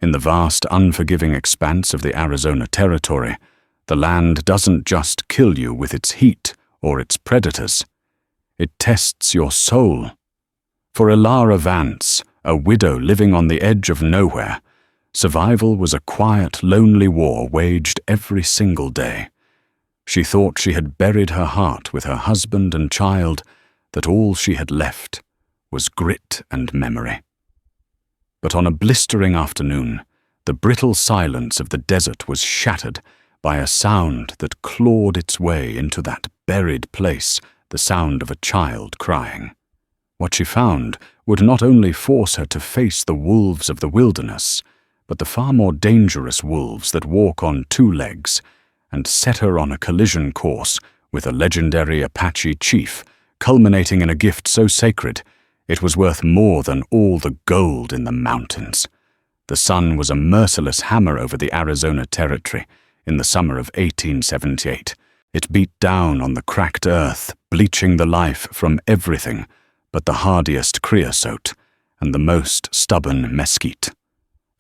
In the vast, unforgiving expanse of the Arizona Territory, the land doesn't just kill you with its heat or its predators. It tests your soul. For Elara Vance, a widow living on the edge of nowhere, survival was a quiet, lonely war waged every single day. She thought she had buried her heart with her husband and child, that all she had left was grit and memory. But on a blistering afternoon, the brittle silence of the desert was shattered by a sound that clawed its way into that buried place, the sound of a child crying. What she found would not only force her to face the wolves of the wilderness, but the far more dangerous wolves that walk on two legs, and set her on a collision course with a legendary Apache chief, culminating in a gift so sacred it was worth more than all the gold in the mountains. The sun was a merciless hammer over the Arizona Territory in the summer of 1878. It beat down on the cracked earth, bleaching the life from everything but the hardiest creosote and the most stubborn mesquite.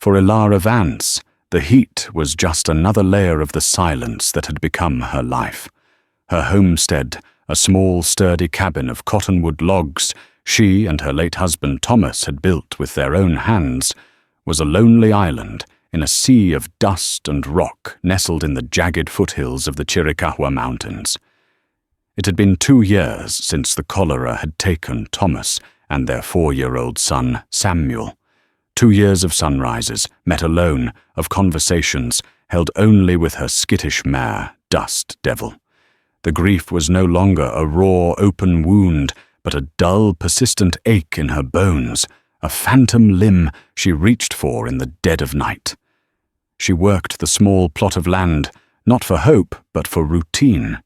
For Elara Vance, the heat was just another layer of the silence that had become her life. Her homestead, a small, sturdy cabin of cottonwood logs she and her late husband Thomas had built with their own hands, was a lonely island in a sea of dust and rock nestled in the jagged foothills of the Chiricahua Mountains. It had been 2 years since the cholera had taken Thomas and their 4-year-old son, Samuel. 2 years of sunrises, met alone, of conversations, held only with her skittish mare, Dust Devil. The grief was no longer a raw, open wound, but a dull, persistent ache in her bones, a phantom limb she reached for in the dead of night. She worked the small plot of land, not for hope, but for routine.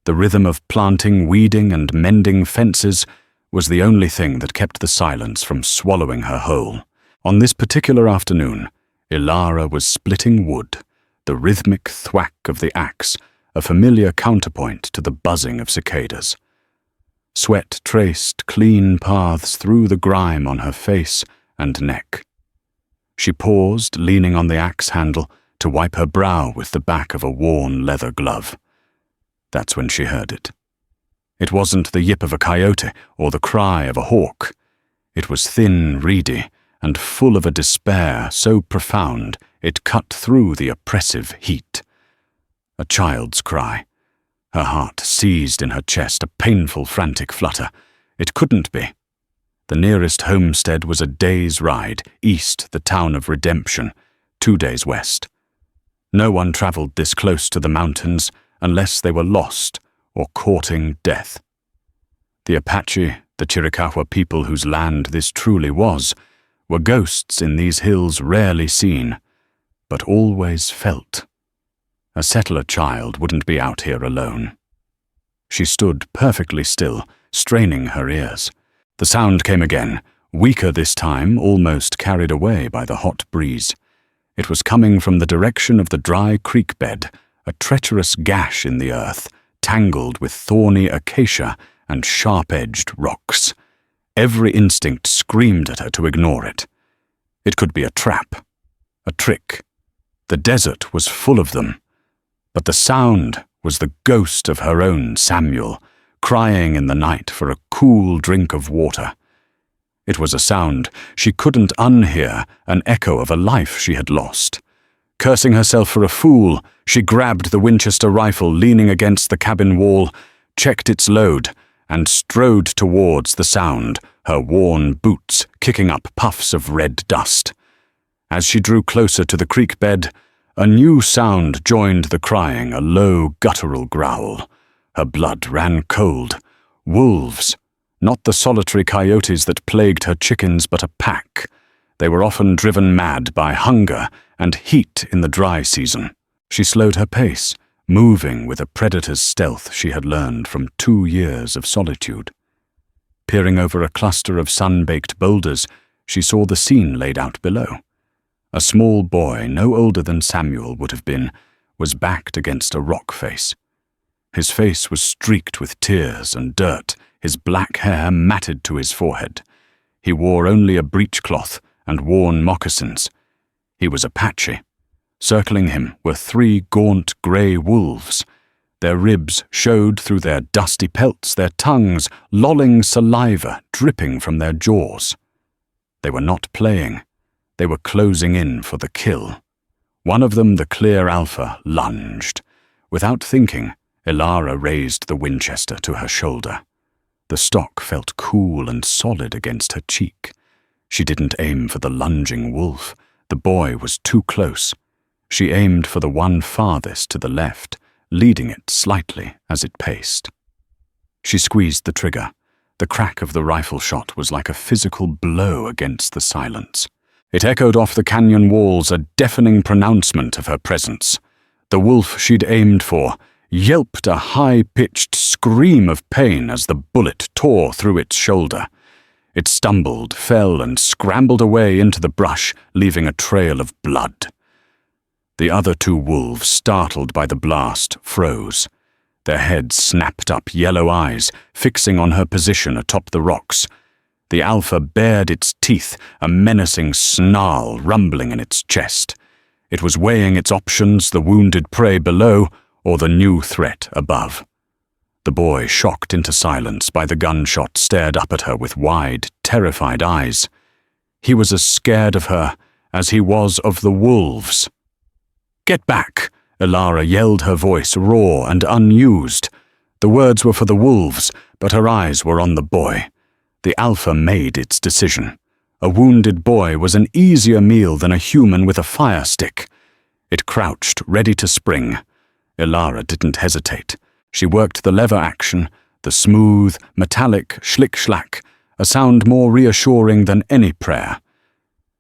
The rhythm of planting, weeding, and mending fences was the only thing that kept the silence from swallowing her whole. On this particular afternoon, Elara was splitting wood, the rhythmic thwack of the axe, a familiar counterpoint to the buzzing of cicadas. Sweat traced clean paths through the grime on her face and neck. She paused, leaning on the axe handle, to wipe her brow with the back of a worn leather glove. That's when she heard it. It wasn't the yip of a coyote or the cry of a hawk. It was thin, reedy, and full of a despair so profound it cut through the oppressive heat. A child's cry. Her heart seized in her chest, a painful, frantic flutter. It couldn't be. The nearest homestead was a day's ride east, the town of Redemption, 2 days west. No one traveled this close to the mountains unless they were lost or courting death. The Apache, the Chiricahua people whose land this truly was, were ghosts in these hills rarely seen, but always felt. A settler child wouldn't be out here alone. She stood perfectly still, straining her ears. The sound came again, weaker this time, almost carried away by the hot breeze. It was coming from the direction of the dry creek bed, a treacherous gash in the earth, tangled with thorny acacia and sharp-edged rocks. Every instinct screamed at her to ignore it. It could be a trap, a trick. The desert was full of them. But the sound was the ghost of her own Samuel, crying in the night for a cool drink of water. It was a sound she couldn't unhear, an echo of a life she had lost. Cursing herself for a fool, she grabbed the Winchester rifle leaning against the cabin wall, checked its load, and strode towards the sound, her worn boots kicking up puffs of red dust. As she drew closer to the creek bed, a new sound joined the crying, a low, guttural growl. Her blood ran cold. Wolves, not the solitary coyotes that plagued her chickens, but a pack. They were often driven mad by hunger and heat in the dry season. She slowed her pace, moving with a predator's stealth she had learned from 2 years of solitude. Peering over a cluster of sun-baked boulders, she saw the scene laid out below. A small boy, no older than Samuel would have been, was backed against a rock face. His face was streaked with tears and dirt, his black hair matted to his forehead. He wore only a breechcloth and worn moccasins. He was Apache. Circling him were 3 gaunt grey wolves. Their ribs showed through their dusty pelts, their tongues lolling saliva dripping from their jaws. They were not playing. They were closing in for the kill. One of them, the clear alpha, lunged. Without thinking, Elara raised the Winchester to her shoulder. The stock felt cool and solid against her cheek. She didn't aim for the lunging wolf. The boy was too close. She aimed for the one farthest to the left, leading it slightly as it paced. She squeezed the trigger. The crack of the rifle shot was like a physical blow against the silence. It echoed off the canyon walls, a deafening pronouncement of her presence. The wolf she'd aimed for yelped a high-pitched scream of pain as the bullet tore through its shoulder. It stumbled, fell, and scrambled away into the brush, leaving a trail of blood. The other 2 wolves, startled by the blast, froze. Their heads snapped up, yellow eyes fixing on her position atop the rocks. The alpha bared its teeth, a menacing snarl rumbling in its chest. It was weighing its options, the wounded prey below or the new threat above. The boy, shocked into silence by the gunshot, stared up at her with wide, terrified eyes. He was as scared of her as he was of the wolves. "Get back!" Elara yelled, her voice raw and unused. The words were for the wolves, but her eyes were on the boy. The alpha made its decision. A wounded boy was an easier meal than a human with a fire stick. It crouched, ready to spring. Elara didn't hesitate. She worked the lever action, the smooth, metallic schlick-schlack, a sound more reassuring than any prayer.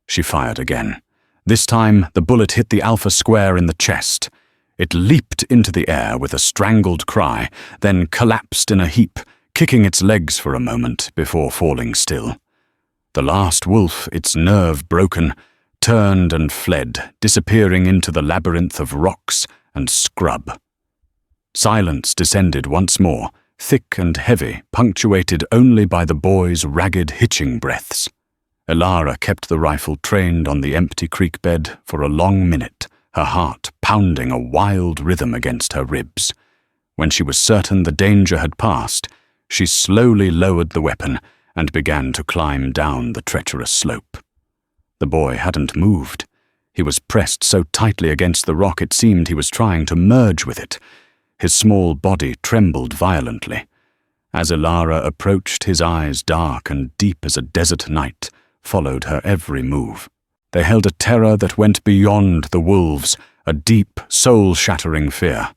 She fired again. This time, the bullet hit the alpha square in the chest. It leaped into the air with a strangled cry, then collapsed in a heap, kicking its legs for a moment before falling still. The last wolf, its nerve broken, turned and fled, disappearing into the labyrinth of rocks and scrub. Silence descended once more, thick and heavy, punctuated only by the boy's ragged hitching breaths. Elara kept the rifle trained on the empty creek bed for a long minute, her heart pounding a wild rhythm against her ribs. When she was certain the danger had passed, she slowly lowered the weapon and began to climb down the treacherous slope. The boy hadn't moved. He was pressed so tightly against the rock it seemed he was trying to merge with it. His small body trembled violently. As Elara approached, his eyes, dark and deep as a desert night, followed her every move. They held a terror that went beyond the wolves, a deep, soul-shattering fear.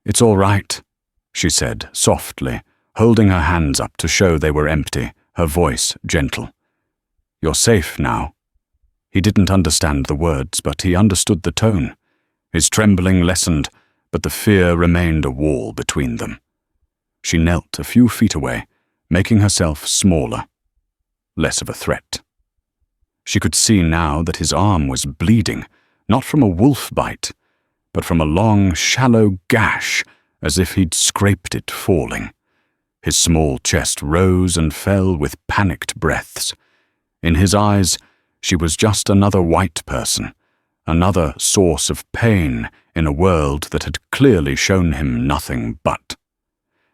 "It's all right," she said, softly, holding her hands up to show they were empty, her voice gentle. "You're safe now." He didn't understand the words, but he understood the tone. His trembling lessened, but the fear remained a wall between them. She knelt a few feet away, making herself smaller, less of a threat. She could see now that his arm was bleeding, not from a wolf bite, but from a long, shallow gash, as if he'd scraped it falling. His small chest rose and fell with panicked breaths. In his eyes, she was just another white person, another source of pain in a world that had clearly shown him nothing but.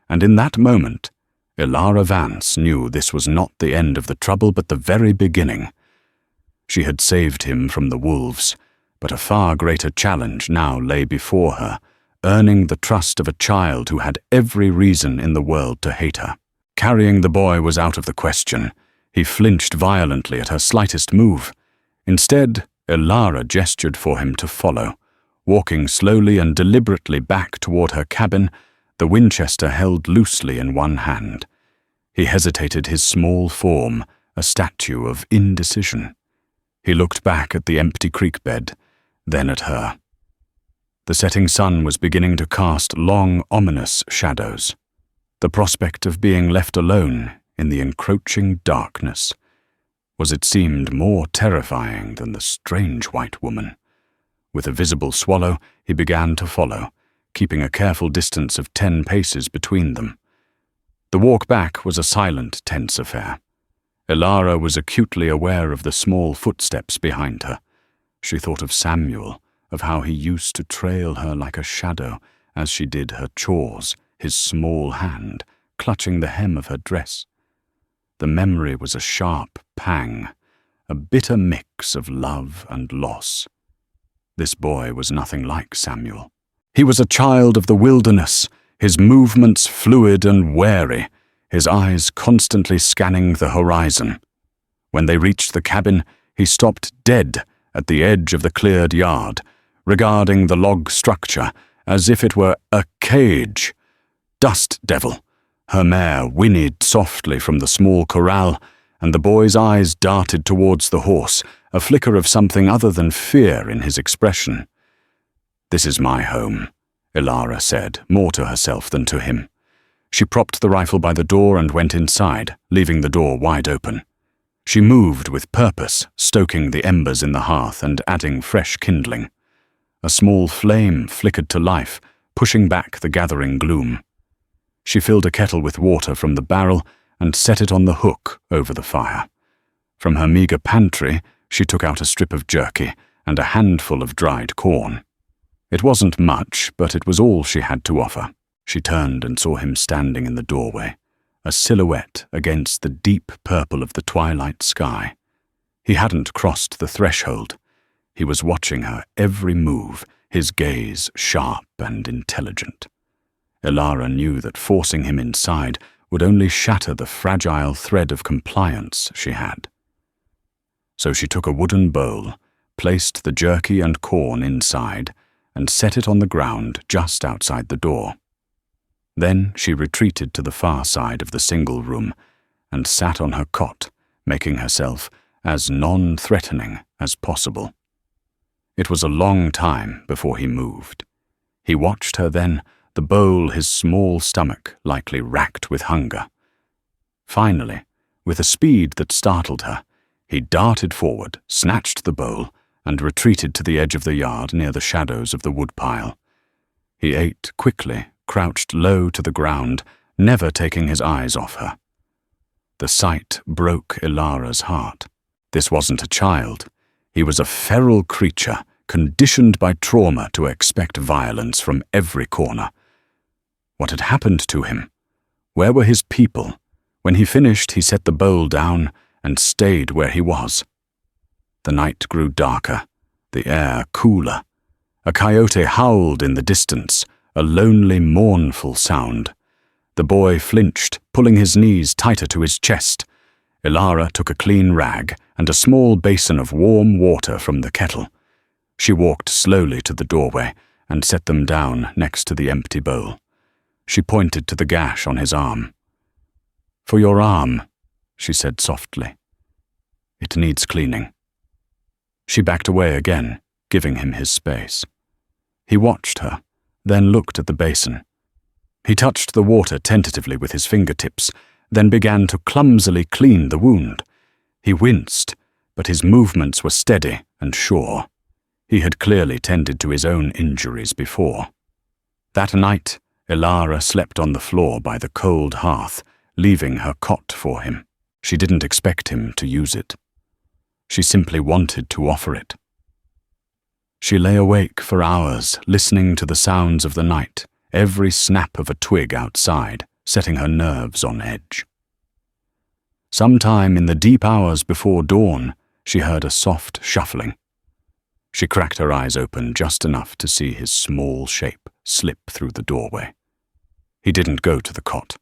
And in that moment, Elara Vance knew this was not the end of the trouble but the very beginning. She had saved him from the wolves, but a far greater challenge now lay before her, earning the trust of a child who had every reason in the world to hate her. Carrying the boy was out of the question. He flinched violently at her slightest move. Instead, Elara gestured for him to follow. Walking slowly and deliberately back toward her cabin, the Winchester held loosely in one hand. He hesitated, his small form a statue of indecision. He looked back at the empty creek bed, then at her. The setting sun was beginning to cast long, ominous shadows. The prospect of being left alone in the encroaching darkness was, it seemed, more terrifying than the strange white woman. With a visible swallow, he began to follow, keeping a careful distance of 10 paces between them. The walk back was a silent, tense affair. Elara was acutely aware of the small footsteps behind her. She thought of Samuel, of how he used to trail her like a shadow as she did her chores, his small hand clutching the hem of her dress. The memory was a sharp pang, a bitter mix of love and loss. This boy was nothing like Samuel. He was a child of the wilderness, his movements fluid and wary, his eyes constantly scanning the horizon. When they reached the cabin, he stopped dead at the edge of the cleared yard, regarding the log structure as if it were a cage. Dust Devil, her mare, whinnied softly from the small corral, and the boy's eyes darted towards the horse, a flicker of something other than fear in his expression. "This is my home," Ilara said, more to herself than to him. She propped the rifle by the door and went inside, leaving the door wide open. She moved with purpose, stoking the embers in the hearth and adding fresh kindling. A small flame flickered to life, pushing back the gathering gloom. She filled a kettle with water from the barrel and set it on the hook over the fire. From her meager pantry, she took out a strip of jerky and a handful of dried corn. It wasn't much, but it was all she had to offer. She turned and saw him standing in the doorway, a silhouette against the deep purple of the twilight sky. He hadn't crossed the threshold. He was watching her every move, his gaze sharp and intelligent. Ilara knew that forcing him inside would only shatter the fragile thread of compliance she had. So she took a wooden bowl, placed the jerky and corn inside, and set it on the ground just outside the door. Then she retreated to the far side of the single room and sat on her cot, making herself as non-threatening as possible. It was a long time before he moved. He watched her then, the bowl his small stomach likely racked with hunger. Finally, with a speed that startled her, he darted forward, snatched the bowl, and retreated to the edge of the yard near the shadows of the woodpile. He ate quickly, crouched low to the ground, never taking his eyes off her. The sight broke Ilara's heart. This wasn't a child. He was a feral creature, conditioned by trauma to expect violence from every corner. What had happened to him? Where were his people? When he finished, he set the bowl down and stayed where he was. The night grew darker, the air cooler. A coyote howled in the distance, a lonely, mournful sound. The boy flinched, pulling his knees tighter to his chest. Ilara took a clean rag and a small basin of warm water from the kettle. She walked slowly to the doorway and set them down next to the empty bowl. She pointed to the gash on his arm. "For your arm," she said softly. "It needs cleaning." She backed away again, giving him his space. He watched her, then looked at the basin. He touched the water tentatively with his fingertips, then began to clumsily clean the wound. He winced, but his movements were steady and sure. He had clearly tended to his own injuries before. That night, Ilara slept on the floor by the cold hearth, leaving her cot for him. She didn't expect him to use it. She simply wanted to offer it. She lay awake for hours, listening to the sounds of the night, every snap of a twig outside, setting her nerves on edge. Sometime in the deep hours before dawn, she heard a soft shuffling. She cracked her eyes open just enough to see his small shape slip through the doorway. He didn't go to the cot.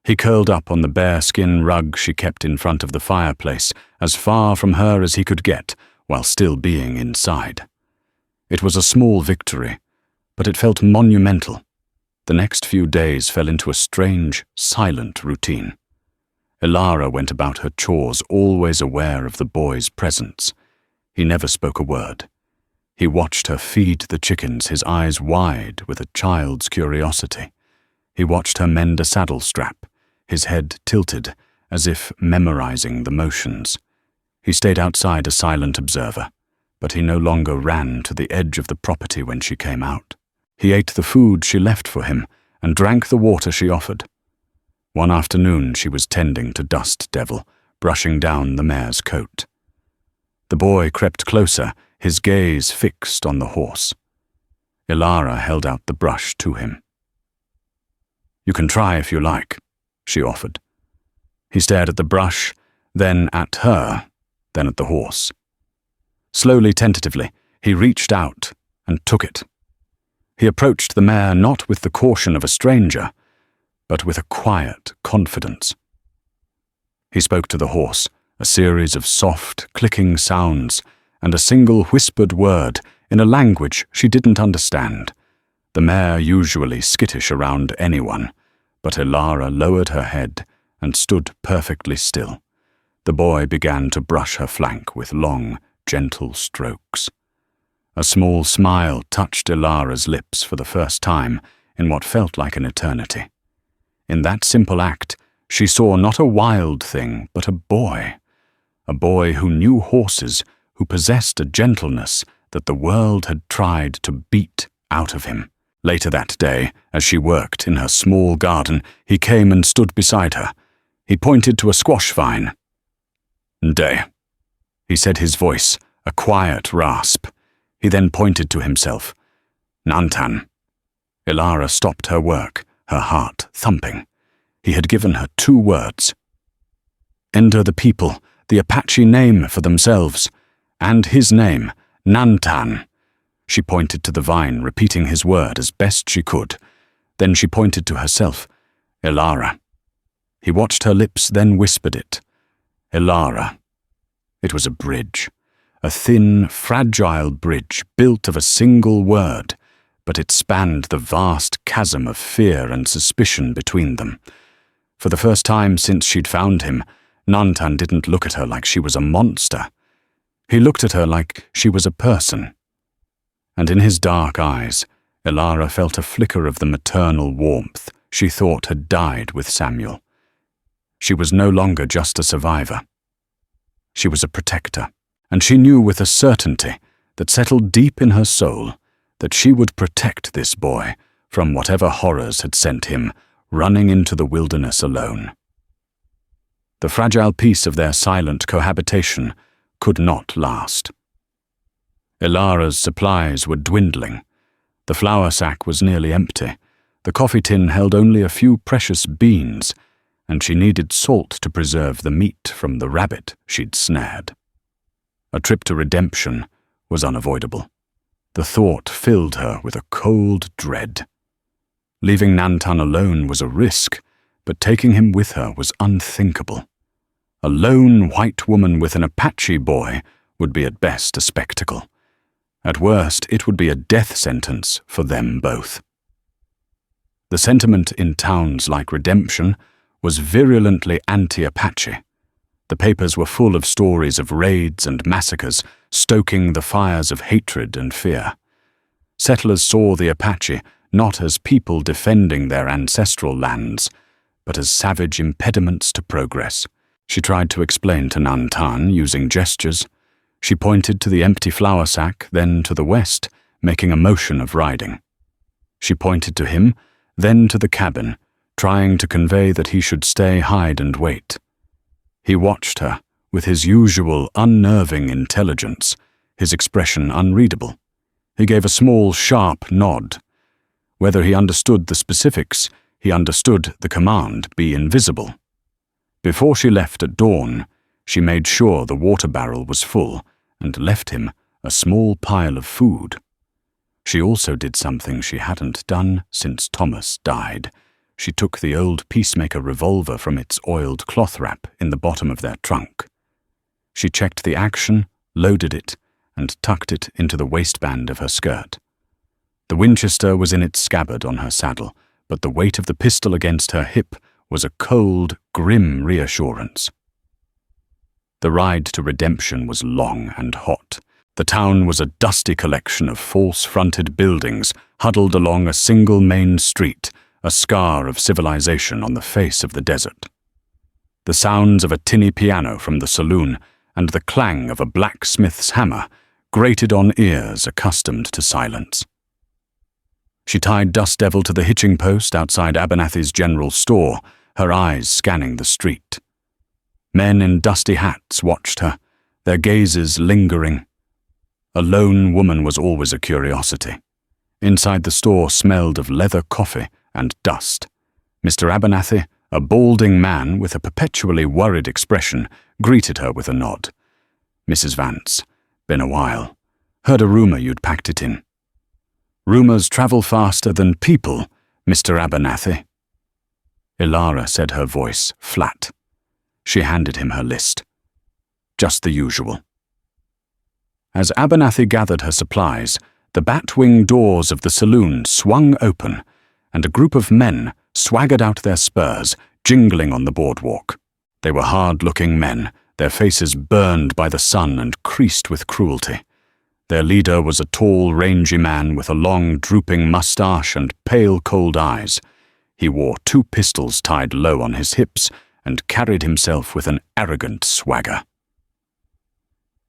He curled up on the bearskin rug she kept in front of the fireplace, as far from her as he could get, while still being inside. It was a small victory, but it felt monumental. The next few days fell into a strange, silent routine. Ilara went about her chores, always aware of the boy's presence. He never spoke a word. He watched her feed the chickens, his eyes wide with a child's curiosity. He watched her mend a saddle strap, his head tilted, as if memorizing the motions. He stayed outside a silent observer, but he no longer ran to the edge of the property when she came out. He ate the food she left for him and drank the water she offered. One afternoon she was tending to Dust Devil, brushing down the mare's coat. The boy crept closer, his gaze fixed on the horse. Ilara held out the brush to him. "You can try if you like," she offered. He stared at the brush, then at her, then at the horse. Slowly, tentatively, he reached out and took it. He approached the mare not with the caution of a stranger, but with a quiet confidence. He spoke to the horse, a series of soft, clicking sounds, and a single whispered word in a language she didn't understand. The mare usually skittish around anyone, but Ilara lowered her head and stood perfectly still. The boy began to brush her flank with long, gentle strokes. A small smile touched Ilara's lips for the first time in what felt like an eternity. In that simple act, she saw not a wild thing, but a boy who knew horses, who possessed a gentleness that the world had tried to beat out of him. Later that day, as she worked in her small garden, he came and stood beside her. He pointed to a squash vine. "Day," he said, his voice a quiet rasp. He then pointed to himself. "Nantan." Ilara stopped her work, her heart thumping. He had given her 2 words. Enter the people, the Apache name for themselves, and his name, Nantan. She pointed to the vine, repeating his word as best she could. Then she pointed to herself. Ilara. He watched her lips, then whispered it. Ilara. It was a bridge. A thin, fragile bridge built of a single word, but it spanned the vast chasm of fear and suspicion between them. For the first time since she'd found him, Nantan didn't look at her like she was a monster. He looked at her like she was a person. And in his dark eyes, Ilara felt a flicker of the maternal warmth she thought had died with Samuel. She was no longer just a survivor. She was a protector, and she knew with a certainty that settled deep in her soul that she would protect this boy from whatever horrors had sent him running into the wilderness alone. The fragile peace of their silent cohabitation could not last. Ilara's supplies were dwindling. The flour sack was nearly empty. The coffee tin held only a few precious beans, and she needed salt to preserve the meat from the rabbit she'd snared. A trip to redemption was unavoidable. The thought filled her with a cold dread. Leaving Nantan alone was a risk, but taking him with her was unthinkable. A lone white woman with an Apache boy would be at best a spectacle. At worst, it would be a death sentence for them both. The sentiment in towns like Redemption was virulently anti-Apache. The papers were full of stories of raids and massacres, stoking the fires of hatred and fear. Settlers saw the Apache not as people defending their ancestral lands, but as savage impediments to progress. She tried to explain to Nantan using gestures. She pointed to the empty flour sack, then to the west, making a motion of riding. She pointed to him, then to the cabin, trying to convey that he should stay, hide, and wait. He watched her, with his usual unnerving intelligence, his expression unreadable. He gave a small, sharp nod. Whether he understood the specifics, he understood the command, be invisible. Before she left at dawn, she made sure the water barrel was full and left him a small pile of food. She also did something she hadn't done since Thomas died. She took the old Peacemaker revolver from its oiled cloth wrap in the bottom of their trunk. She checked the action, loaded it, and tucked it into the waistband of her skirt. The Winchester was in its scabbard on her saddle, but the weight of the pistol against her hip was a cold, grim reassurance. The ride to Redemption was long and hot. The town was a dusty collection of false-fronted buildings huddled along a single main street, a scar of civilization on the face of the desert. The sounds of a tinny piano from the saloon and the clang of a blacksmith's hammer grated on ears accustomed to silence. She tied Dust Devil to the hitching post outside Abernathy's general store, her eyes scanning the street. Men in dusty hats watched her, their gazes lingering. A lone woman was always a curiosity. Inside the store smelled of leather coffee and dust. Mr. Abernathy, a balding man with a perpetually worried expression, greeted her with a nod. Mrs. Vance, been a while. Heard a rumor you'd packed it in. Rumors travel faster than people, Mr. Abernathy. Ilara said, her voice flat. She handed him her list. Just the usual. As Abernathy gathered her supplies, the bat-wing doors of the saloon swung open, and a group of men swaggered out their spurs, jingling on the boardwalk. They were hard-looking men, their faces burned by the sun and creased with cruelty. Their leader was a tall, rangy man with a long, drooping mustache and pale, cold eyes. He wore 2 pistols tied low on his hips and carried himself with an arrogant swagger.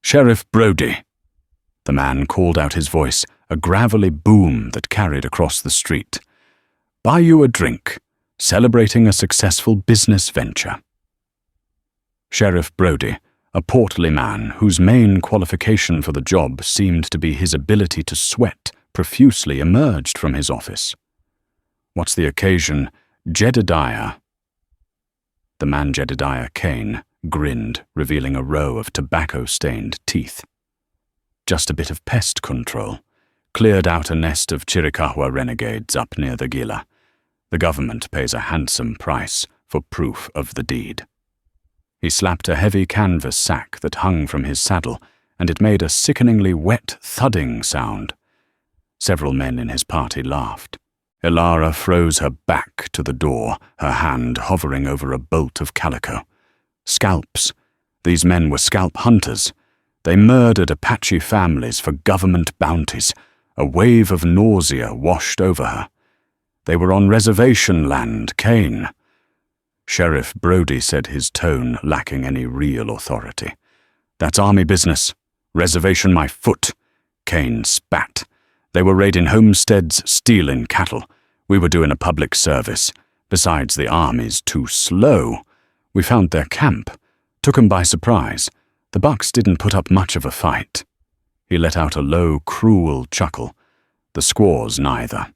"Sheriff Brody," the man called out, his voice a gravelly boom that carried across the street. "Buy you a drink, celebrating a successful business venture." Sheriff Brody, a portly man whose main qualification for the job seemed to be his ability to sweat profusely, emerged from his office. "What's the occasion, Jedediah?" The man Jedediah Kane grinned, revealing a row of tobacco-stained teeth. "Just a bit of pest control. Cleared out a nest of Chiricahua renegades up near the Gila. The government pays a handsome price for proof of the deed." He slapped a heavy canvas sack that hung from his saddle, and it made a sickeningly wet thudding sound. Several men in his party laughed. Ilara froze her back to the door, her hand hovering over a bolt of calico. Scalps. These men were scalp hunters. They murdered Apache families for government bounties. A wave of nausea washed over her. They were on reservation land, Kane. Sheriff Brody said, his tone lacking any real authority. "That's army business. Reservation my foot." Kane spat. "They were raiding homesteads, stealing cattle. We were doing a public service. Besides, the army's too slow. We found their camp. Took 'em by surprise. The Bucks didn't put up much of a fight." He let out a low, cruel chuckle. "The squaws neither."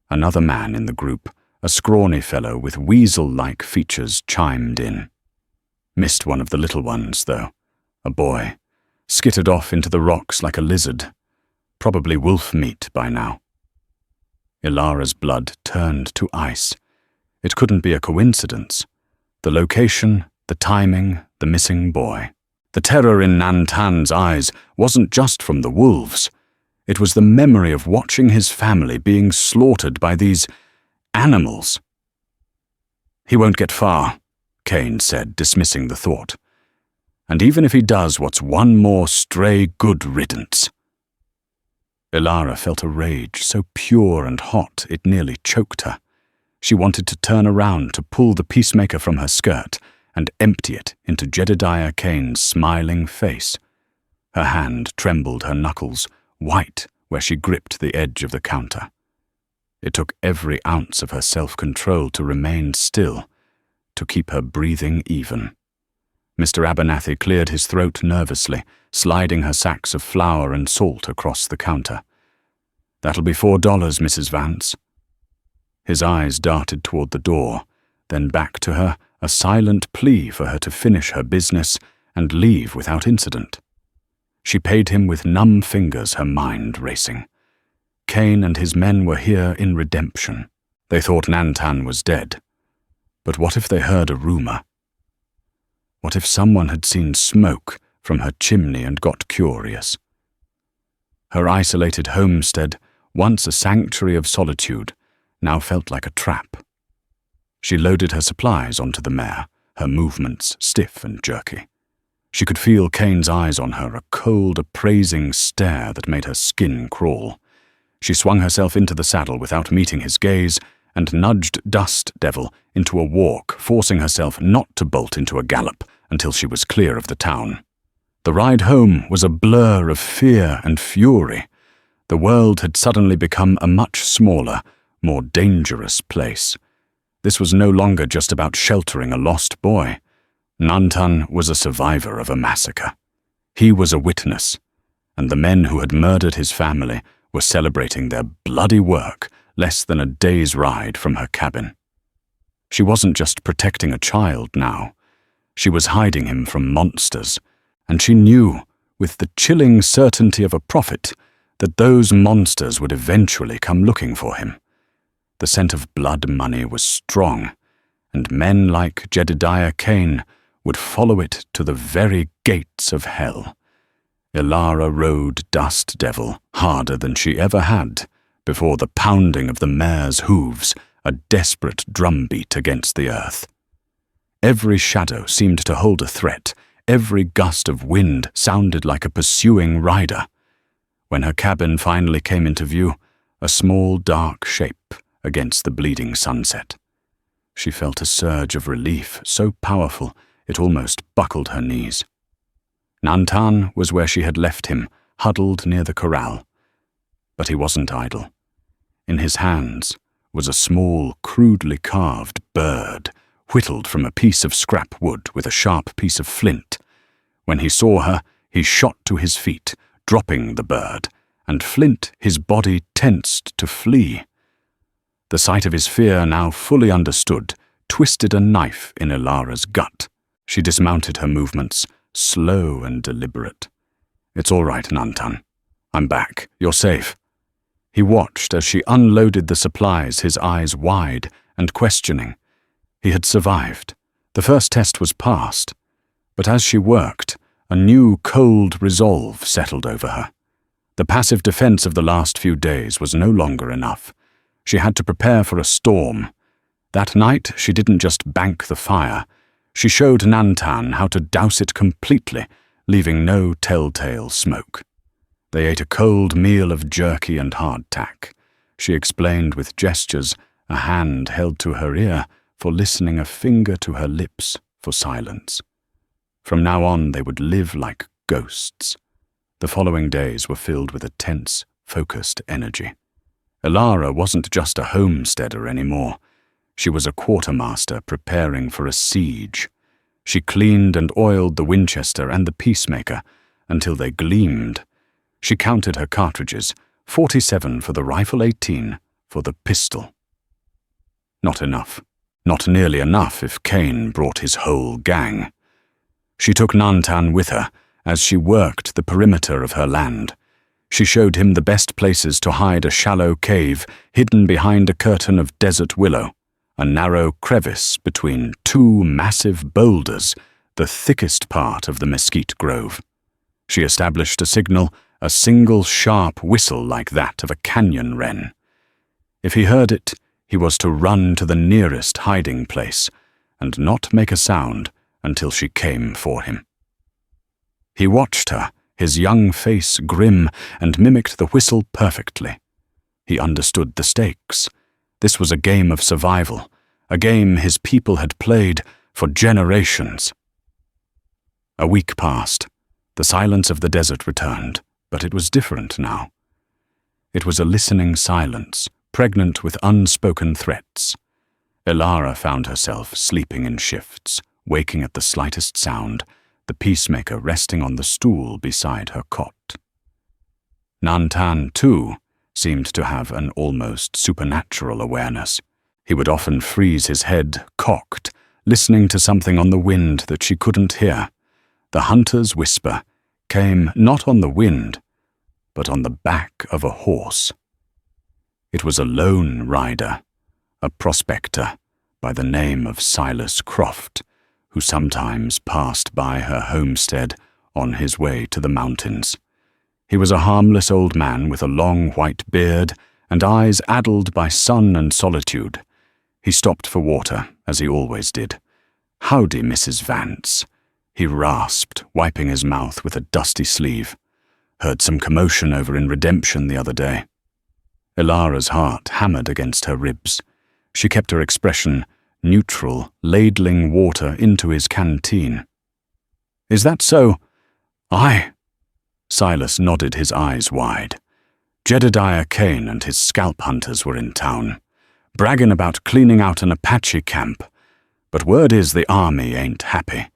Another man in the group, a scrawny fellow with weasel-like features, chimed in. "Missed one of the little ones, though. A boy. Skittered off into the rocks like a lizard. Probably wolf meat by now." Ilara's blood turned to ice. It couldn't be a coincidence. The location, the timing, the missing boy. The terror in Nantan's eyes wasn't just from the wolves. It was the memory of watching his family being slaughtered by these animals. "He won't get far," Kane said, dismissing the thought. "And even if he does, what's one more stray good riddance?" Ilara felt a rage so pure and hot it nearly choked her. She wanted to turn around to pull the peacemaker from her skirt and empty it into Jedediah Kane's smiling face. Her hand trembled, her knuckles white where she gripped the edge of the counter. It took every ounce of her self-control to remain still, to keep her breathing even. Mr. Abernathy cleared his throat nervously, sliding her sacks of flour and salt across the counter. "That'll be $4, Mrs. Vance." His eyes darted toward the door, then back to her, a silent plea for her to finish her business and leave without incident. She paid him with numb fingers, her mind racing. Kane and his men were here in redemption. They thought Nantan was dead. But what if they heard a rumor? What if someone had seen smoke from her chimney and got curious? Her isolated homestead, once a sanctuary of solitude, now felt like a trap. She loaded her supplies onto the mare, her movements stiff and jerky. She could feel Kane's eyes on her, a cold, appraising stare that made her skin crawl. She swung herself into the saddle without meeting his gaze and nudged Dust Devil into a walk, forcing herself not to bolt into a gallop until she was clear of the town. The ride home was a blur of fear and fury. The world had suddenly become a much smaller, more dangerous place. This was no longer just about sheltering a lost boy. Nantan was a survivor of a massacre. He was a witness, and the men who had murdered his family were celebrating their bloody work less than a day's ride from her cabin. She wasn't just protecting a child now. She was hiding him from monsters, and she knew, with the chilling certainty of a prophet, that those monsters would eventually come looking for him. The scent of blood money was strong, and men like Jedediah Cain would follow it to the very gates of hell. Ilara rode Dust Devil harder than she ever had before the pounding of the mare's hooves, a desperate drumbeat against the earth. Every shadow seemed to hold a threat. Every gust of wind sounded like a pursuing rider. When her cabin finally came into view, a small dark shape against the bleeding sunset. She felt a surge of relief so powerful it almost buckled her knees. Nantan was where she had left him, huddled near the corral. But he wasn't idle. In his hands was a small, crudely carved bird, whittled from a piece of scrap wood with a sharp piece of flint. When he saw her, he shot to his feet, dropping the bird, and Flint, his body tensed to flee. The sight of his fear, now fully understood, twisted a knife in Ilara's gut. She dismounted her movements, slow and deliberate. "It's all right, Nantan. I'm back. You're safe." He watched as she unloaded the supplies, his eyes wide and questioning. He had survived. The first test was passed. But as she worked, a new cold resolve settled over her. The passive defense of the last few days was no longer enough. She had to prepare for a storm. That night, she didn't just bank the fire. She showed Nantan how to douse it completely, leaving no telltale smoke. They ate a cold meal of jerky and hardtack. She explained with gestures, a hand held to her ear for listening, a finger to her lips for silence. From now on, they would live like ghosts. The following days were filled with a tense, focused energy. Ilara wasn't just a homesteader anymore. She was a quartermaster preparing for a siege. She cleaned and oiled the Winchester and the Peacemaker until they gleamed. She counted her cartridges, 47 for the rifle, 18 for the pistol. Not enough. Not nearly enough if Cain brought his whole gang. She took Nantan with her as she worked the perimeter of her land. She showed him the best places to hide a shallow cave hidden behind a curtain of desert willow, a narrow crevice between two massive boulders, the thickest part of the mesquite grove. She established a signal, a single sharp whistle like that of a canyon wren. If he heard it, he was to run to the nearest hiding place and not make a sound until she came for him. He watched her, his young face grim, and mimicked the whistle perfectly. He understood the stakes. This was a game of survival, a game his people had played for generations. A week passed. The silence of the desert returned, but it was different now. It was a listening silence, pregnant with unspoken threats. Ilara found herself sleeping in shifts, waking at the slightest sound, the Peacemaker resting on the stool beside her cot. Nantan, too, seemed to have an almost supernatural awareness. He would often freeze his head cocked, listening to something on the wind that she couldn't hear. The hunter's whisper came not on the wind, but on the back of a horse. It was a lone rider, a prospector by the name of Silas Croft, who sometimes passed by her homestead on his way to the mountains. He was a harmless old man with a long white beard and eyes addled by sun and solitude. He stopped for water, as he always did. "Howdy, Mrs. Vance," he rasped, wiping his mouth with a dusty sleeve. "Heard some commotion over in Redemption the other day." Ilara's heart hammered against her ribs. She kept her expression neutral, ladling water into his canteen. "Is that so?" "Aye." Silas nodded, his eyes wide. Jedediah Cain and his scalp hunters were in town, bragging about cleaning out an Apache camp. But word is the army ain't happy.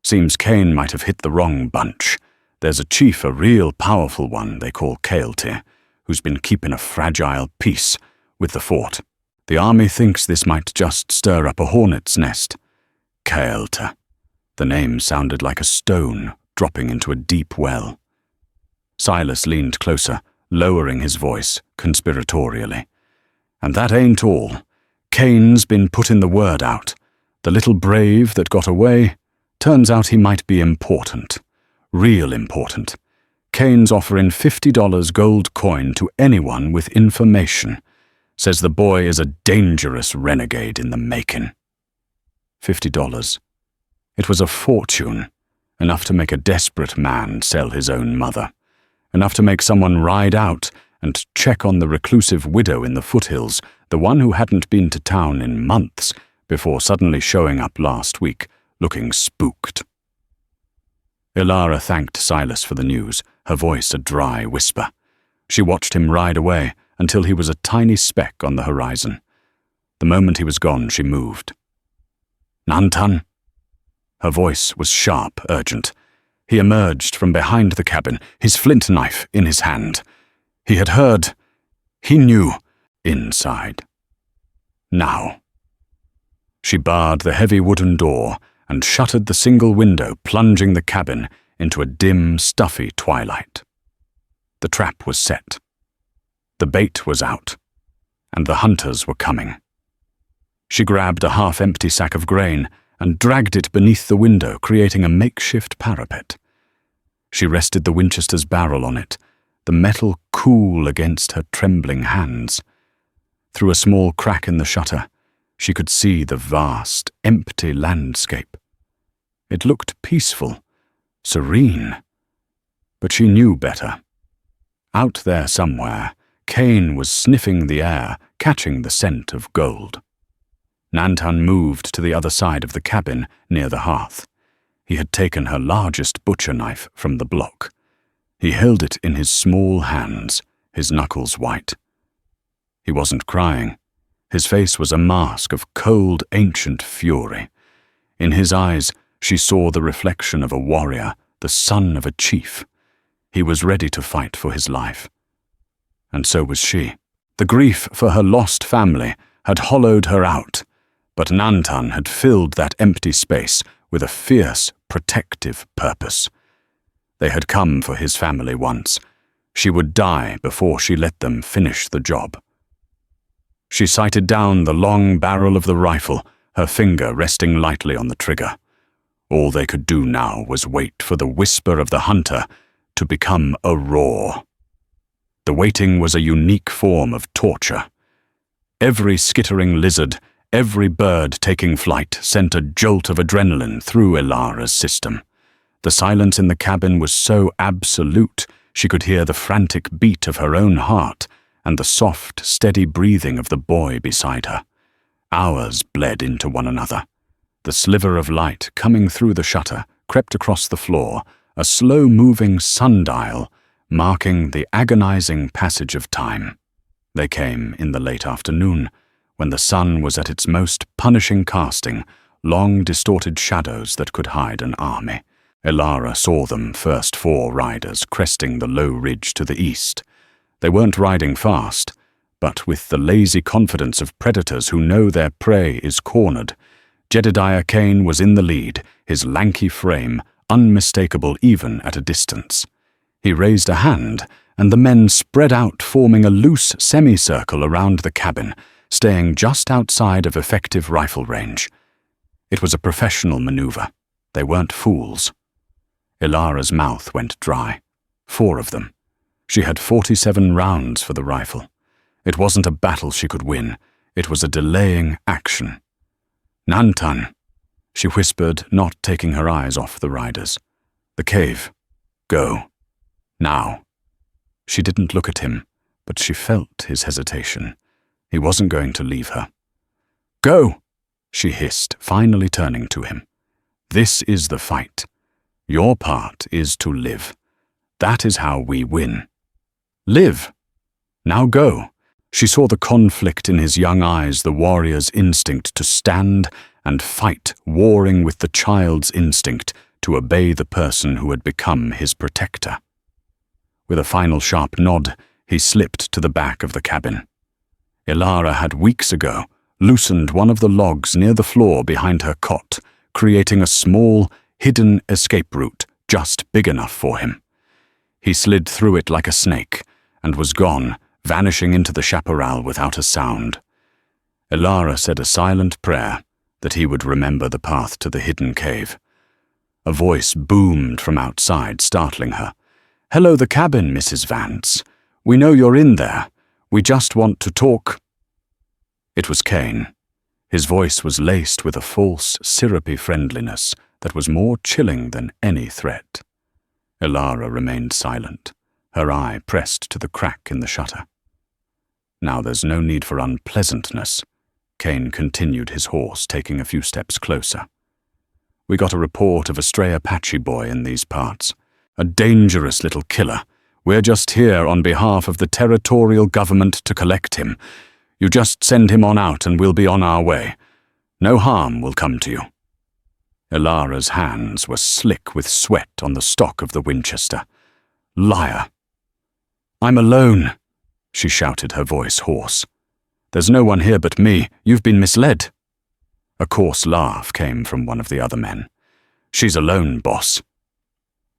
Seems Cain might have hit the wrong bunch. There's a chief, a real powerful one they call Kaelte, who's been keeping a fragile peace with the fort. The army thinks this might just stir up a hornet's nest. Kaelte. The name sounded like a stone dropping into a deep well. Silas leaned closer, lowering his voice conspiratorially. And that ain't all. Cain's been putting the word out. The little brave that got away, turns out he might be important. Real important. Cain's offering $50 gold coin to anyone with information. Says the boy is a dangerous renegade in the making. $50. It was a fortune. Enough to make a desperate man sell his own mother. Enough to make someone ride out and check on the reclusive widow in the foothills, the one who hadn't been to town in months, before suddenly showing up last week, looking spooked. Ilara thanked Silas for the news, her voice a dry whisper. She watched him ride away until he was a tiny speck on the horizon. The moment he was gone, she moved. Nantan? Her voice was sharp, urgent. He emerged from behind the cabin, his flint knife in his hand. He had heard. He knew. Inside. Now. She barred the heavy wooden door and shuttered the single window, plunging the cabin into a dim, stuffy twilight. The trap was set. The bait was out, and the hunters were coming. She grabbed a half-empty sack of grain and dragged it beneath the window, creating a makeshift parapet. She rested the Winchester's barrel on it, the metal cool against her trembling hands. Through a small crack in the shutter, she could see the vast, empty landscape. It looked peaceful, serene, but she knew better. Out there somewhere, Cain was sniffing the air, catching the scent of gold. Nantan moved to the other side of the cabin, near the hearth. He had taken her largest butcher knife from the block. He held it in his small hands, his knuckles white. He wasn't crying. His face was a mask of cold, ancient fury. In his eyes, she saw the reflection of a warrior, the son of a chief. He was ready to fight for his life. And so was she. The grief for her lost family had hollowed her out, but Nantan had filled that empty space with a fierce, protective purpose. They had come for his family once. She would die before she let them finish the job. She sighted down the long barrel of the rifle, her finger resting lightly on the trigger. All they could do now was wait for the whisper of the hunter to become a roar. The waiting was a unique form of torture. Every skittering lizard, every bird taking flight sent a jolt of adrenaline through Ilara's system. The silence in the cabin was so absolute she could hear the frantic beat of her own heart and the soft, steady breathing of the boy beside her. Hours bled into one another. The sliver of light coming through the shutter crept across the floor, a slow-moving sundial marking the agonizing passage of time. They came in the late afternoon, when the sun was at its most punishing, casting long distorted shadows that could hide an army. Ilara saw them, first 4 riders cresting the low ridge to the east. They weren't riding fast, but with the lazy confidence of predators who know their prey is cornered. Jedediah Cain was in the lead, his lanky frame unmistakable even at a distance. He raised a hand, and the men spread out, forming a loose semicircle around the cabin, staying just outside of effective rifle range. It was a professional maneuver. They weren't fools. Ilara's mouth went dry. 4 of them. She had 47 rounds for the rifle. It wasn't a battle she could win. It was a delaying action. Nantan, she whispered, not taking her eyes off the riders. The cave. Go. Now. She didn't look at him, but she felt his hesitation. He wasn't going to leave her. Go, she hissed, finally turning to him. This is the fight. Your part is to live. That is how we win. Live. Now go. She saw the conflict in his young eyes, the warrior's instinct to stand and fight, warring with the child's instinct to obey the person who had become his protector. With a final sharp nod, he slipped to the back of the cabin. Ilara had weeks ago loosened one of the logs near the floor behind her cot, creating a small, hidden escape route just big enough for him. He slid through it like a snake and was gone, vanishing into the chaparral without a sound. Ilara said a silent prayer that he would remember the path to the hidden cave. A voice boomed from outside, startling her. "Hello, the cabin, Mrs. Vance. We know you're in there. We just want to talk." It was Kane. His voice was laced with a false, syrupy friendliness that was more chilling than any threat. Ilara remained silent, her eye pressed to the crack in the shutter. "Now there's no need for unpleasantness," Kane continued, his horse taking a few steps closer. "We got a report of a stray Apache boy in these parts. A dangerous little killer. We're just here on behalf of the territorial government to collect him. You just send him on out and we'll be on our way. No harm will come to you." Ilara's hands were slick with sweat on the stock of the Winchester. "Liar." "I'm alone," she shouted, her voice hoarse. "There's no one here but me. You've been misled." A coarse laugh came from one of the other men. "She's alone, boss."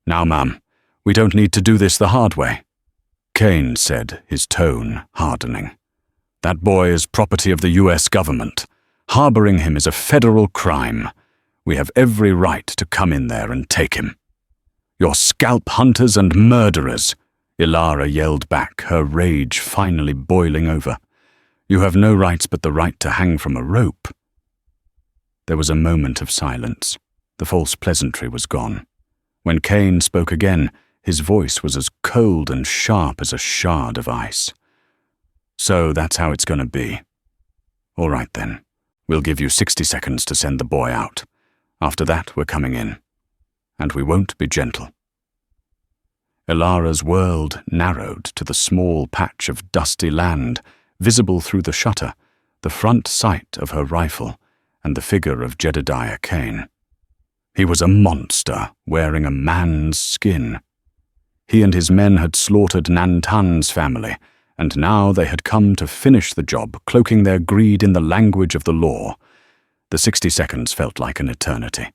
"Now, ma'am, we don't need to do this the hard way," Kane said, his tone hardening. "That boy is property of the U.S. government. Harboring him is a federal crime. We have every right to come in there and take him." "You're scalp hunters and murderers," Ilara yelled back, her rage finally boiling over. "You have no rights but the right to hang from a rope." There was a moment of silence. The false pleasantry was gone. When Kane spoke again, his voice was as cold and sharp as a shard of ice. "So that's how it's going to be. All right then, we'll give you 60 seconds to send the boy out. After that, we're coming in. And we won't be gentle." Ilara's world narrowed to the small patch of dusty land, visible through the shutter, the front sight of her rifle, and the figure of Jedediah Kane. He was a monster wearing a man's skin. He and his men had slaughtered Nantan's family, and now they had come to finish the job, cloaking their greed in the language of the law. The 60 seconds felt like an eternity.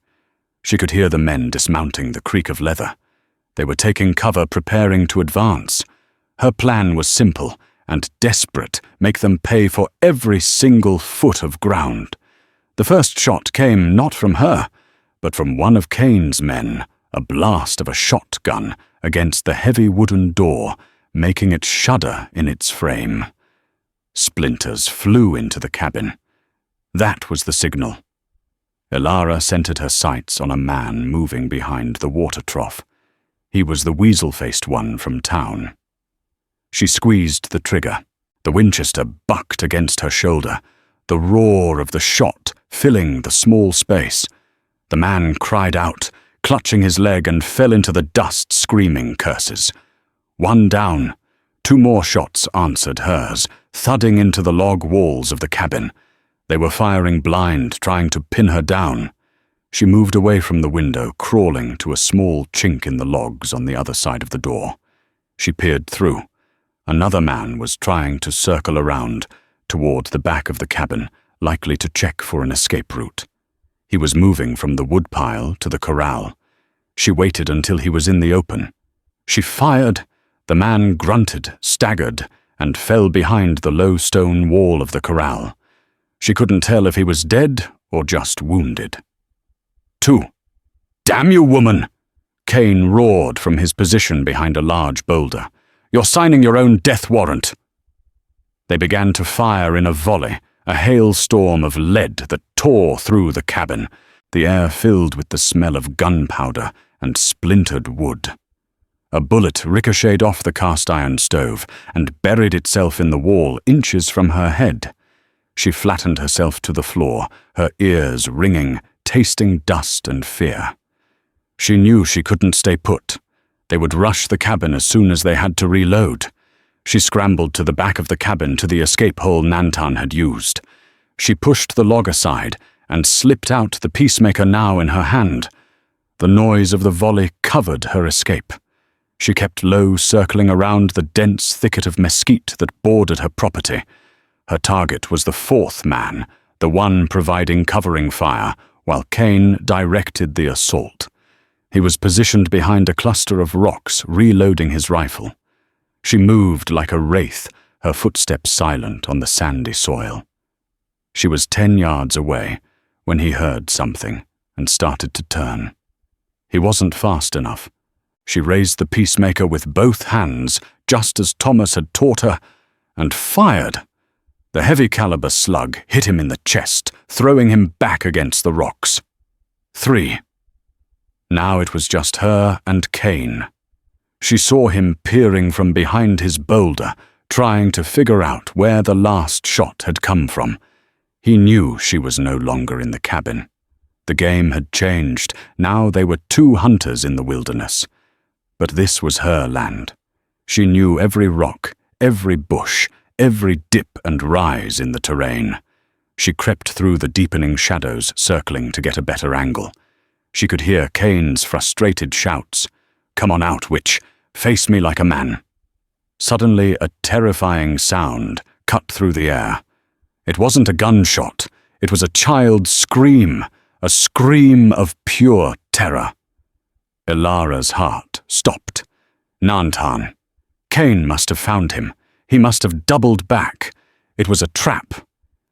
She could hear the men dismounting, the creak of leather. They were taking cover, preparing to advance. Her plan was simple and desperate, make them pay for every single foot of ground. The first shot came not from her, but from one of Kane's men, a blast of a shotgun against the heavy wooden door, making it shudder in its frame. Splinters flew into the cabin. That was the signal. Ilara centered her sights on a man moving behind the water trough. He was the weasel-faced one from town. She squeezed the trigger. The Winchester bucked against her shoulder, the roar of the shot filling the small space. The man cried out, clutching his leg, and fell into the dust, screaming curses. One down. 2 more shots answered hers, thudding into the log walls of the cabin. They were firing blind, trying to pin her down. She moved away from the window, crawling to a small chink in the logs on the other side of the door. She peered through. Another man was trying to circle around, toward the back of the cabin, likely to check for an escape route. He was moving from the woodpile to the corral. She waited until he was in the open. She fired. The man grunted, staggered, and fell behind the low stone wall of the corral. She couldn't tell if he was dead or just wounded. 2. "Damn you, woman!" Kane roared from his position behind a large boulder. "You're signing your own death warrant." They began to fire in a volley, a hailstorm of lead that tore through the cabin, the air filled with the smell of gunpowder and splintered wood. A bullet ricocheted off the cast-iron stove and buried itself in the wall inches from her head. She flattened herself to the floor, her ears ringing, tasting dust and fear. She knew she couldn't stay put. They would rush the cabin as soon as they had to reload. She scrambled to the back of the cabin to the escape hole Nantan had used. She pushed the log aside and slipped out the peacemaker now in her hand. The noise of the volley covered her escape. She kept low, circling around the dense thicket of mesquite that bordered her property. Her target was the fourth man, the one providing covering fire, while Kane directed the assault. He was positioned behind a cluster of rocks, reloading his rifle. She moved like a wraith, her footsteps silent on the sandy soil. She was 10 yards away when he heard something and started to turn. He wasn't fast enough. She raised the peacemaker with both hands, just as Thomas had taught her, and fired. The heavy-caliber slug hit him in the chest, throwing him back against the rocks. 3. Now it was just her and Kane. She saw him peering from behind his boulder, trying to figure out where the last shot had come from. He knew she was no longer in the cabin. The game had changed. Now they were 2 hunters in the wilderness. But this was her land. She knew every rock, every bush, every dip and rise in the terrain. She crept through the deepening shadows, circling to get a better angle. She could hear Kane's frustrated shouts. "Come on out, witch. Face me like a man." Suddenly, a terrifying sound cut through the air. It wasn't a gunshot. It was a child's scream, a scream of pure terror. Ilara's heart stopped. Nantan. Kane must have found him. He must have doubled back. It was a trap.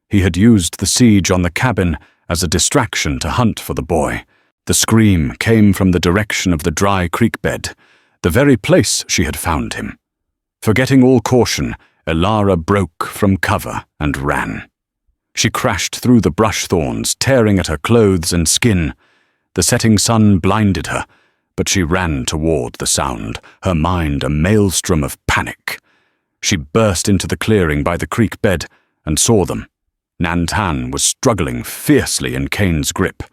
He had used the siege on the cabin as a distraction to hunt for the boy. The scream came from the direction of the dry creek bed, the very place she had found him. Forgetting all caution, Ilara broke from cover and ran. She crashed through the brush thorns, tearing at her clothes and skin. The setting sun blinded her, but she ran toward the sound, her mind a maelstrom of panic. She burst into the clearing by the creek bed and saw them. Nantan was struggling fiercely in Kane's grip.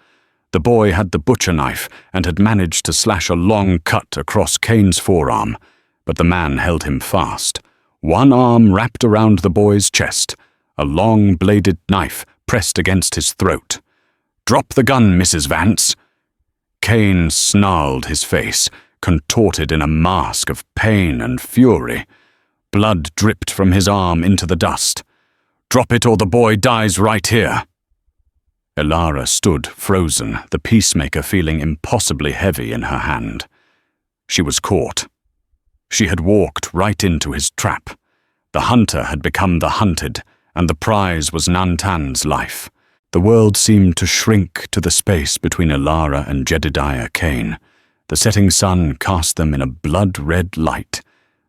The boy had the butcher knife and had managed to slash a long cut across Kane's forearm, but the man held him fast. One arm wrapped around the boy's chest, a long-bladed knife pressed against his throat. "Drop the gun, Mrs. Vance." Kane snarled his face, contorted in a mask of pain and fury. Blood dripped from his arm into the dust. "Drop it or the boy dies right here." Ilara stood frozen, the peacemaker feeling impossibly heavy in her hand. She was caught. She had walked right into his trap. The hunter had become the hunted, and the prize was Nantan's life. The world seemed to shrink to the space between Ilara and Jedediah Kane. The setting sun cast them in a blood-red light.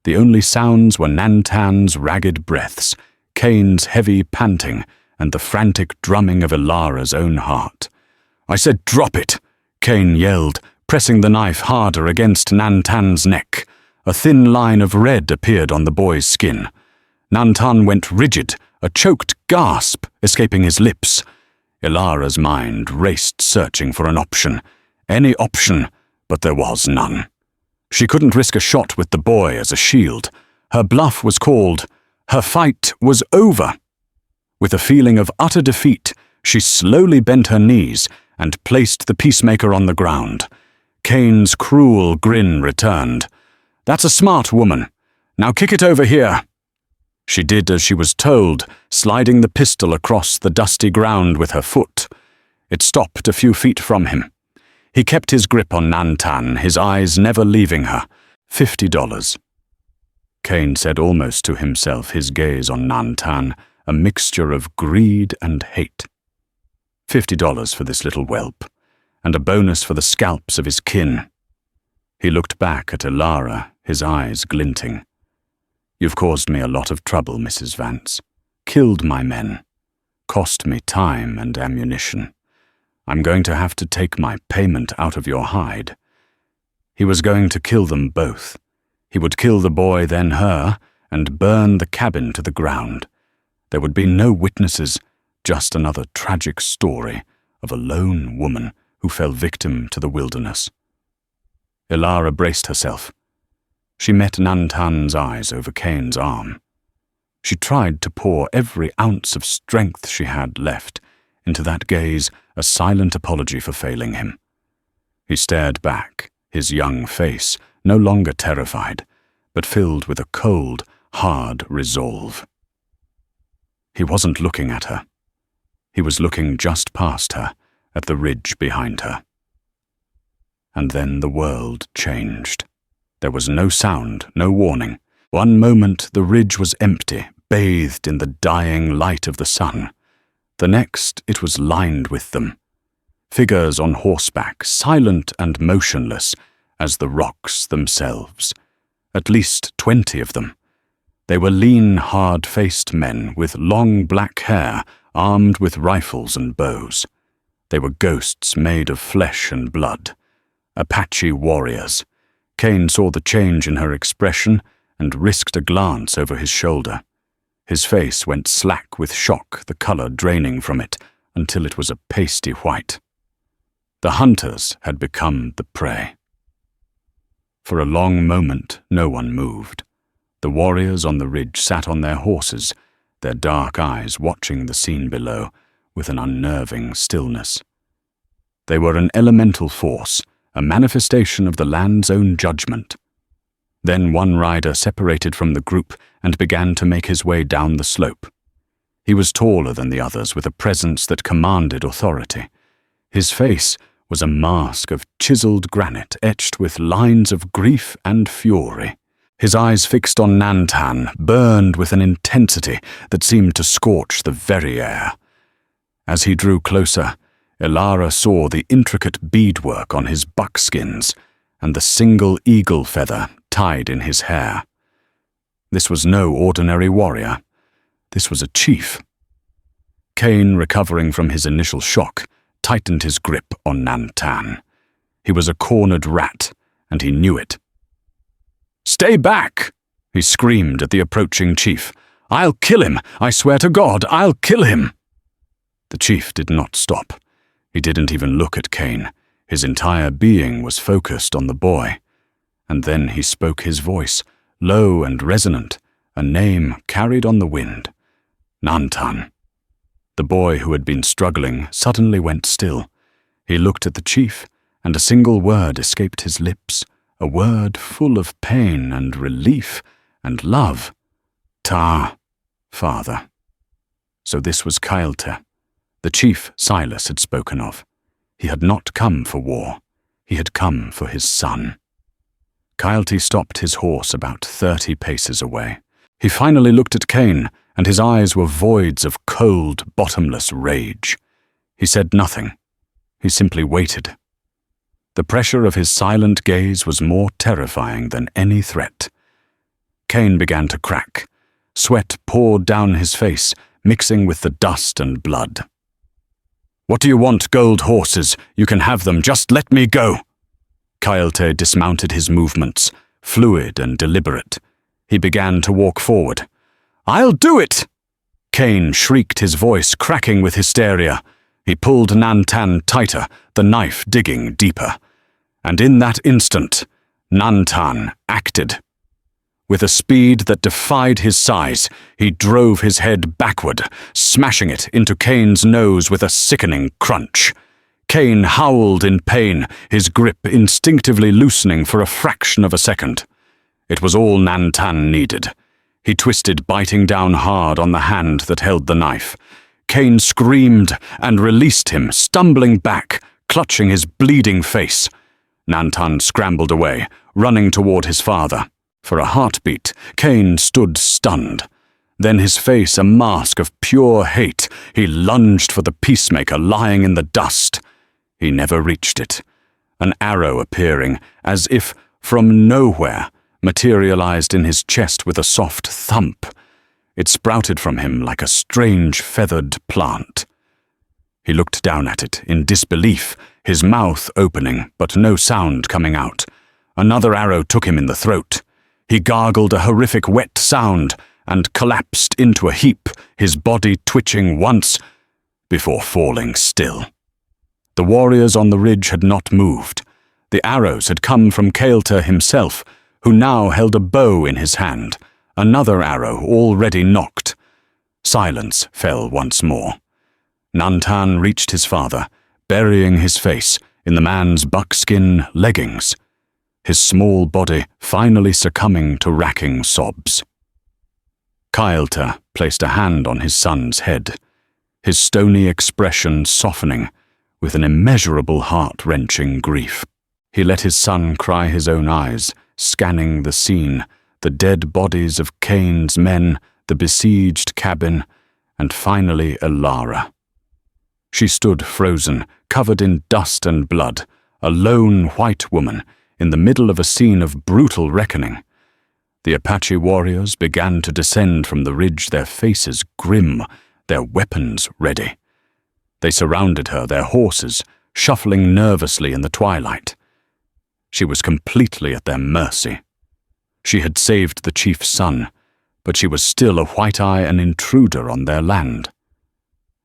The only sounds were Nantan's ragged breaths, Kane's heavy panting, and the frantic drumming of Ilara's own heart. "I said drop it!" Kane yelled, pressing the knife harder against Nantan's neck. A thin line of red appeared on the boy's skin. Nantan went rigid, a choked gasp escaping his lips. Ilara's mind raced, searching for an option. Any option, but there was none. She couldn't risk a shot with the boy as a shield. Her bluff was called. Her fight was over. With a feeling of utter defeat, she slowly bent her knees and placed the peacemaker on the ground. Kane's cruel grin returned. "That's a smart woman. Now kick it over here." She did as she was told, sliding the pistol across the dusty ground with her foot. It stopped a few feet from him. He kept his grip on Nantan, his eyes never leaving her. $50. Kane said almost to himself, his gaze on Nantan, a mixture of greed and hate. $50 for this little whelp, and a bonus for the scalps of his kin. He looked back at Ilara, his eyes glinting. "You've caused me a lot of trouble, Mrs. Vance. Killed my men. Cost me time and ammunition. I'm going to have to take my payment out of your hide." He was going to kill them both. He would kill the boy, then her, and burn the cabin to the ground. There would be no witnesses, just another tragic story of a lone woman who fell victim to the wilderness. Ilara braced herself. She met Nantan's eyes over Kane's arm. She tried to pour every ounce of strength she had left into that gaze, a silent apology for failing him. He stared back, his young face no longer terrified, but filled with a cold, hard resolve. He wasn't looking at her. He was looking just past her, at the ridge behind her. And then the world changed. There was no sound, no warning. One moment the ridge was empty, bathed in the dying light of the sun. The next it was lined with them. Figures on horseback, silent and motionless as the rocks themselves. At least 20 of them. They were lean, hard-faced men with long black hair, armed with rifles and bows. They were ghosts made of flesh and blood. Apache warriors. Cain saw the change in her expression and risked a glance over his shoulder. His face went slack with shock, the color draining from it until it was a pasty white. The hunters had become the prey. For a long moment, no one moved. The warriors on the ridge sat on their horses, their dark eyes watching the scene below with an unnerving stillness. They were an elemental force, a manifestation of the land's own judgment. Then one rider separated from the group and began to make his way down the slope. He was taller than the others, with a presence that commanded authority. His face was a mask of chiseled granite etched with lines of grief and fury. His eyes fixed on Nantan burned with an intensity that seemed to scorch the very air. As he drew closer, Elara saw the intricate beadwork on his buckskins and the single eagle feather tied in his hair. This was no ordinary warrior. This was a chief. Cain, recovering from his initial shock, tightened his grip on Nantan. He was a cornered rat, and he knew it. "Stay back!" he screamed at the approaching chief. "I'll kill him! I swear to God, I'll kill him!" The chief did not stop. He didn't even look at Cain. His entire being was focused on the boy. And then he spoke his voice, low and resonant, a name carried on the wind. Nantan. The boy who had been struggling suddenly went still. He looked at the chief, and a single word escaped his lips, a word full of pain and relief and love. Ta, father. So this was Kailte, the chief Silas had spoken of. He had not come for war. He had come for his son. Kailte stopped his horse about 30 paces away. He finally looked at Cain, and his eyes were voids of cold, bottomless rage. He said nothing. He simply waited. The pressure of his silent gaze was more terrifying than any threat. Cain began to crack. Sweat poured down his face, mixing with the dust and blood. "What do you want, gold horses? You can have them, just let me go!" Kailte dismounted his movements, fluid and deliberate. He began to walk forward. "I'll do it!" Cain shrieked, his voice cracking with hysteria. He pulled Nantan tighter, the knife digging deeper. And in that instant, Nantan acted. With a speed that defied his size, he drove his head backward, smashing it into Cain's nose with a sickening crunch. Cain howled in pain, his grip instinctively loosening for a fraction of a second. It was all Nantan needed. He twisted, biting down hard on the hand that held the knife. Cain screamed and released him, stumbling back, clutching his bleeding face. Nantan scrambled away, running toward his father. For a heartbeat, Cain stood stunned. Then, his face a mask of pure hate, he lunged for the peacemaker lying in the dust. He never reached it. An arrow appearing, as if from nowhere, materialized in his chest with a soft thump. It sprouted from him like a strange feathered plant. He looked down at it in disbelief, his mouth opening, but no sound coming out. Another arrow took him in the throat. He gargled a horrific wet sound and collapsed into a heap, his body twitching once before falling still. The warriors on the ridge had not moved. The arrows had come from Kailte himself, who now held a bow in his hand, another arrow already knocked. Silence fell once more. Nantan reached his father, burying his face in the man's buckskin leggings, his small body finally succumbing to racking sobs. Kael'ta placed a hand on his son's head, his stony expression softening with an immeasurable heart-wrenching grief. He let his son cry his own eyes, scanning the scene, the dead bodies of Cain's men, the besieged cabin, and finally Elara. She stood frozen, covered in dust and blood, a lone white woman, in the middle of a scene of brutal reckoning. The Apache warriors began to descend from the ridge, their faces grim, their weapons ready. They surrounded her, their horses, shuffling nervously in the twilight. She was completely at their mercy. She had saved the chief's son, but she was still a white-eye and intruder on their land.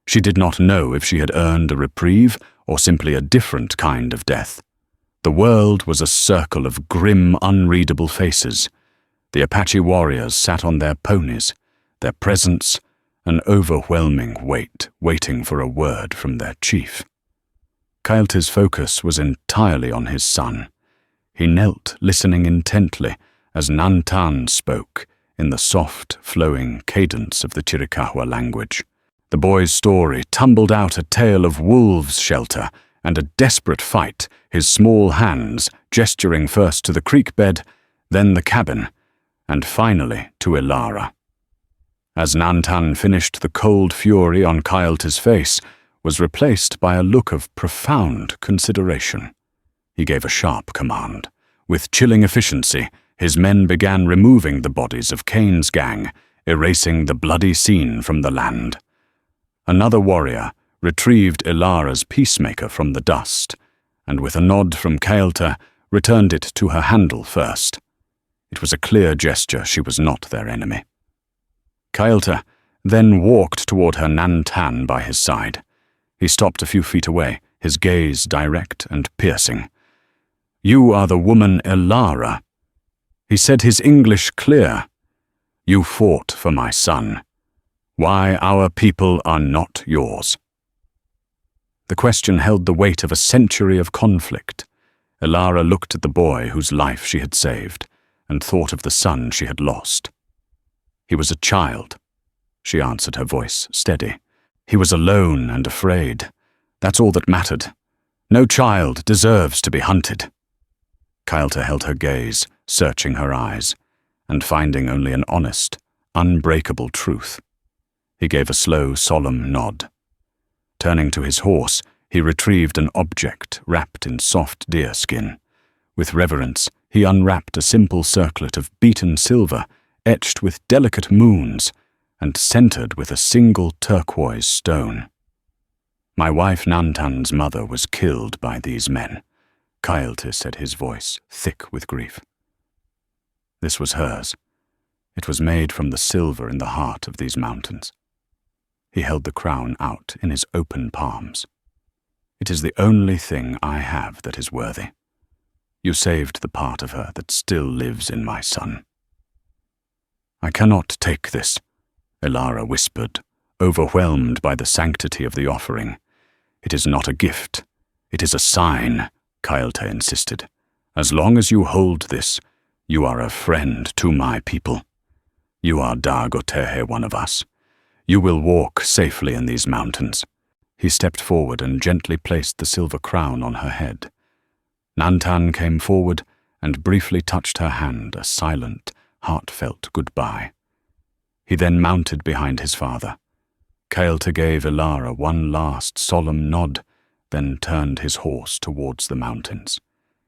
She did not know if she had earned a reprieve or simply a different kind of death. The world was a circle of grim, unreadable faces. The Apache warriors sat on their ponies, their presence an overwhelming weight, waiting for a word from their chief. Kael'ta's focus was entirely on his son. He knelt, listening intently, as Nantan spoke in the soft, flowing cadence of the Chiricahua language. The boy's story tumbled out a tale of wolves' shelter and a desperate fight, his small hands gesturing first to the creek bed, then the cabin, and finally to Elara. As Nantan finished, the cold fury on Kael'ta's face was replaced by a look of profound consideration. He gave a sharp command. With chilling efficiency, his men began removing the bodies of Cain's gang, erasing the bloody scene from the land. Another warrior retrieved Elara's peacemaker from the dust, and with a nod from Kael'ta, returned it to her handle first. It was a clear gesture she was not their enemy. Kael'ta then walked toward her Nantan by his side. He stopped a few feet away, his gaze direct and piercing. "You are the woman Elara." He said his English clear. "You fought for my son. Why our people are not yours?" The question held the weight of a century of conflict. Elara looked at the boy whose life she had saved, and thought of the son she had lost. "He was a child," she answered, her voice steady. "He was alone and afraid. That's all that mattered. No child deserves to be hunted." Kael'ta held her gaze, searching her eyes, and finding only an honest, unbreakable truth. He gave a slow, solemn nod. Turning to his horse, he retrieved an object wrapped in soft deerskin. With reverence, he unwrapped a simple circlet of beaten silver, etched with delicate moons, and centered with a single turquoise stone. "My wife Nantan's mother was killed by these men," Kael'ta said, his voice thick with grief. This was hers. It was made from the silver in the heart of these mountains. He held the crown out in his open palms. "It is the only thing I have that is worthy. You saved the part of her that still lives in my son." "I cannot take this," Elara whispered, overwhelmed by the sanctity of the offering. "It is not a gift. It is a sign," Kael'ta insisted. "As long as you hold this, you are a friend to my people. You are Dagotehe, one of us. You will walk safely in these mountains." He stepped forward and gently placed the silver crown on her head. Nantan came forward and briefly touched her hand, a silent, heartfelt goodbye. He then mounted behind his father. Kael'ta gave Elara one last solemn nod, then turned his horse towards the mountains.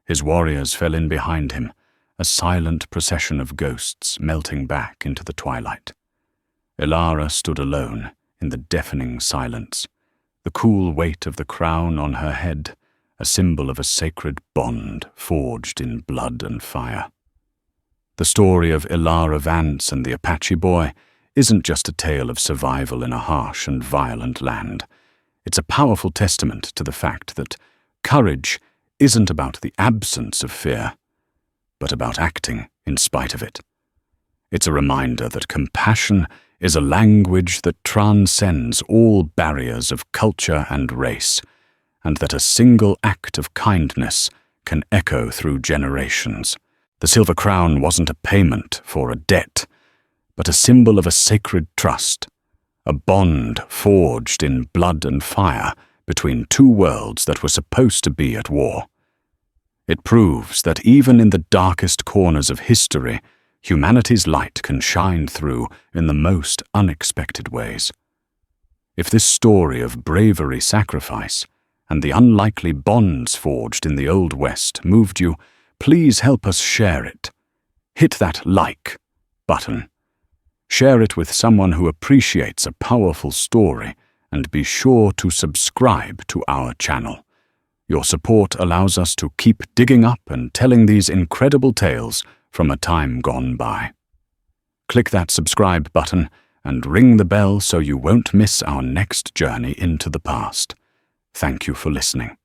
His warriors fell in behind him, a silent procession of ghosts melting back into the twilight. Elara stood alone in the deafening silence, the cool weight of the crown on her head, a symbol of a sacred bond forged in blood and fire. The story of Elara Vance and the Apache boy isn't just a tale of survival in a harsh and violent land. It's a powerful testament to the fact that courage isn't about the absence of fear, but about acting in spite of it. It's a reminder that compassion is a language that transcends all barriers of culture and race, and that a single act of kindness can echo through generations. The silver crown wasn't a payment for a debt, but a symbol of a sacred trust, a bond forged in blood and fire between two worlds that were supposed to be at war. It proves that even in the darkest corners of history, humanity's light can shine through in the most unexpected ways. If this story of bravery, sacrifice, and the unlikely bonds forged in the Old West moved you, please help us share it. Hit that like button. Share it with someone who appreciates a powerful story, and be sure to subscribe to our channel. Your support allows us to keep digging up and telling these incredible tales from a time gone by. Click that subscribe button and ring the bell so you won't miss our next journey into the past. Thank you for listening.